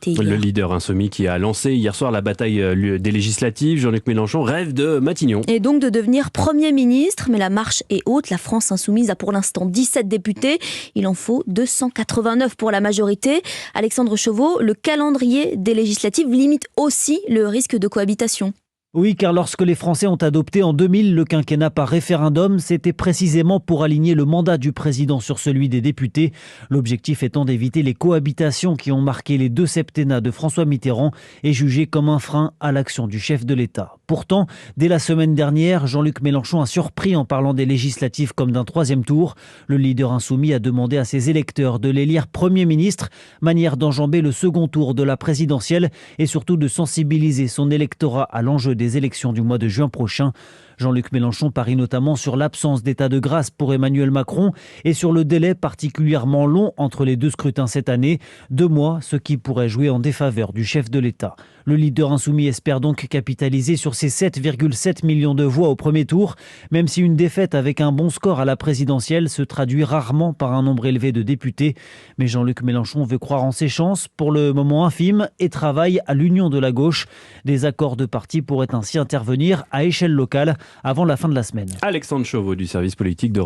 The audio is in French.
Le leader insoumis qui a lancé hier soir la bataille des législatives, Jean-Luc Mélenchon, rêve de Matignon. Et donc de devenir Premier ministre, mais la marche est haute. La France insoumise a pour l'instant 17 députés. Il en faut 289 pour la majorité. Alexandre Chauveau, le calendrier des législatives limite aussi le risque de cohabitation. Oui, car lorsque les Français ont adopté en 2000 le quinquennat par référendum, c'était précisément pour aligner le mandat du président sur celui des députés. L'objectif étant d'éviter les cohabitations qui ont marqué les 2 septennats de François Mitterrand et jugées comme un frein à l'action du chef de l'État. Pourtant, dès la semaine dernière, Jean-Luc Mélenchon a surpris en parlant des législatives comme d'un 3e tour. Le leader insoumis a demandé à ses électeurs de l'élire Premier ministre, manière d'enjamber le second tour de la présidentielle et surtout de sensibiliser son électorat à l'enjeu des élections du mois de juin prochain. Jean-Luc Mélenchon parie notamment sur l'absence d'état de grâce pour Emmanuel Macron et sur le délai particulièrement long entre les 2 scrutins cette année, 2 mois, ce qui pourrait jouer en défaveur du chef de l'État. Le leader insoumis espère donc capitaliser sur ses 7,7 millions de voix au premier tour, même si une défaite avec un bon score à la présidentielle se traduit rarement par un nombre élevé de députés. Mais Jean-Luc Mélenchon veut croire en ses chances, pour le moment infimes, et travaille à l'union de la gauche. Des accords de parti pourraient ainsi intervenir à échelle locale avant la fin de la semaine. Alexandre Chauveau du service politique de